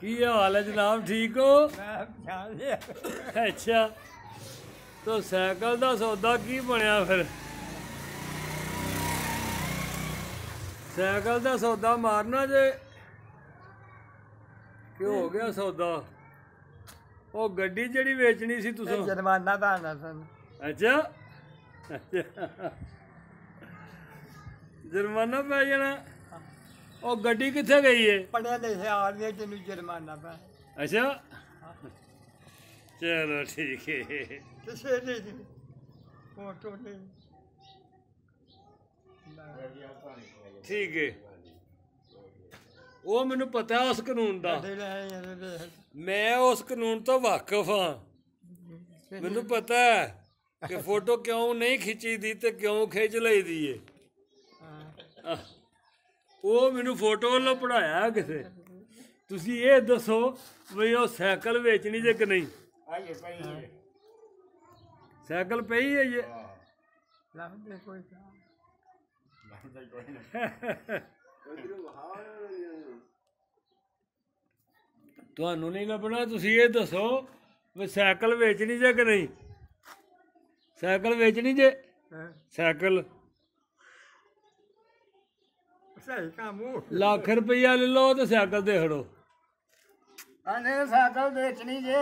की हाल है जनाब, ठीक हो? अच्छा, तो साइकिल का सौदा की बनया फिर? साइकिल का सौदा मारना जे कि हो गया सौदा? वो गड्डी जेड़ी वेचनी सी तुसों? जुर्माना भरना सन। अच्छा अच्छा, जुर्माना पै जाना। ਉਹ ਗੱਡੀ ਕਿੱਥੇ ਗਈ ਏ? ਪੜਿਆ ਲਿਖਿਆ ਆਦਮੀ ਤੈਨੂੰ ਜੁਰਮਾਨਾ ਪੈ। ਅੱਛਾ, ਚਲੋ ਠੀਕ ਹੈ। ਕਿਸੇ ਦੀ ਫੋਟੋ ਨਹੀਂ। ਠੀਕ ਹੈ, ਉਹ ਮੈਨੂੰ ਪਤਾ ਉਸ ਕਾਨੂੰਨ ਦਾ। ਮੈਂ ਉਸ ਕਾਨੂੰਨ ਤੋਂ ਵਾਕਿਫ ਹਾਂ। ਮੈਨੂੰ ਪਤਾ ਹੈ ਕਿ ਫੋਟੋ ਕਿਉਂ ਨਹੀਂ ਖਿੱਚੀ ਦੀ ਤੇ ਕਿਉਂ ਖਿੱਚ ਲਈ ਦੀ ਏ। ਉਹ ਮੈਨੂੰ ਫੋਟੋ ਵੱਲੋਂ ਪੜਾਇਆ ਕਿਸੇ। ਤੁਸੀਂ ਇਹ ਦੱਸੋ ਵੀ ਉਹ ਸਾਈਕਲ ਵੇਚਣੀ ਜੇ ਕਿ ਨਹੀਂ? ਸਾਈਕਲ ਪਈ ਹੈ ਜੇ? ਤੁਹਾਨੂੰ ਨਹੀਂ ਲੱਭਣਾ। ਤੁਸੀਂ ਇਹ ਦੱਸੋ ਵੀ ਸਾਈਕਲ ਵੇਚਣੀ ਜੇ ਕਿ ਨਹੀਂ? ਸਾਈਕਲ ਵੇਚਣੀ ਜੇ? ਸਾਈਕਲ ਲੱਖ ਰੁਪਈਆ ਲੈ ਲਓ ਤੇ ਸਾਈਕਲ ਦੇ ਖੜੋ। ਅਨੇ ਸਾਈਕਲ ਵੇਚਣੀ ਜੇ।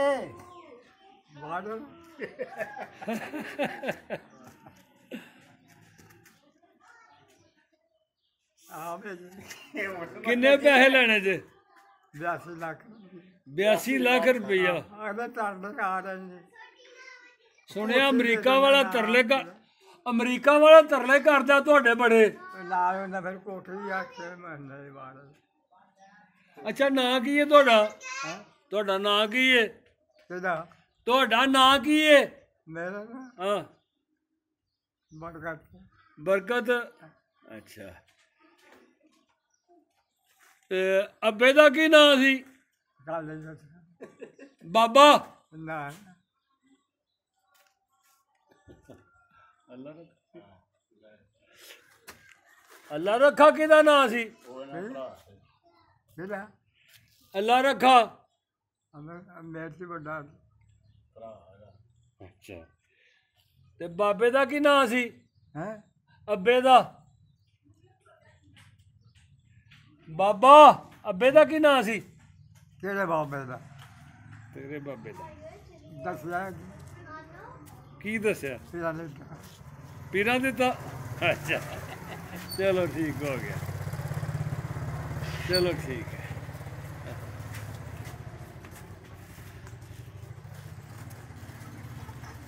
ਕਿੰਨੇ ਪੈਸੇ ਲੈਣੇ ਜੇ? 82 ਲੱਖ। 82 ਲੱਖ ਰੁਪਈਆ? ਅਗਲੇ ਤਰਲੇ ਆ ਰਹੇ ਨੇ। ਸੁਣਿਆ ਅਮਰੀਕਾ ਵਾਲਾ ਤਰਲੇ ਅਮਰੀਕਾ ਵਾਲਾ ਤਰਲੇ ਕਰਦਾ ਤੁਹਾਡੇ ਬੜੇ। ਨਾਲ ਉਹਨਾਂ ਫਿਰ ਕੋਠੀ ਆ ਕੇ ਮਹੀਨੇ ਦੇ ਬਾਅਦ। ਅੱਛਾ, ਨਾਂ ਕੀ ਹੈ ਤੁਹਾਡਾ? ਤੁਹਾਡਾ ਨਾਂ ਕੀ ਹੈ? ਕਿਹਦਾ? ਤੁਹਾਡਾ ਨਾਂ ਕੀ ਹੈ? ਮੇਰਾ ਨਾਂ ਹਾਂ, ਬਰਕਤ। ਬਰਕਤ। ਅੱਛਾ, ਤੇ ਅੱਬੇ ਦਾ ਕੀ ਨਾਂ ਸੀ? ਬਾਬਾ? ਨਾ, ਅੱਲਾ ਰੱਖਾ ਕਿਹਦਾ ਨਾਂ ਸੀ? ਅੱਲਾ ਰੱਖਾ ਮੇਰੇ ਤੋਂ ਵੱਡਾ। ਅੱਛਾ, ਤੇ ਬਾਬੇ ਦਾ ਕੀ ਨਾਂ ਸੀ? ਹੈ ਅੱਬੇ ਦਾ? ਬਾਬਾ ਅੱਬੇ ਦਾ ਕੀ ਨਾਂ ਸੀ? ਕਿਹੜੇ ਬਾਬੇ ਦਾ? ਤੇਰੇ ਬਾਬੇ ਦਾ ਦੱਸਿਆ ਕੀ ਦੱਸਿਆ? ਪੀਰਾਂ ਨੇ। ਪੀਰਾਂ ਦਿੱਤਾ? ਅੱਛਾ, ਚਲੋ ਠੀਕ ਹੋ ਗਿਆ। ਚਲੋ ਠੀਕ ਹੈ।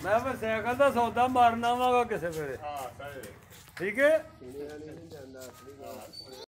ਮੈਂ ਫਿਰ ਸਾਈਕਲ ਦਾ ਸੌਦਾ ਮਾਰਨਾ ਵਾਂਗਾ ਕਿਸੇ ਵੇਲੇ। ਠੀਕ ਹੈ।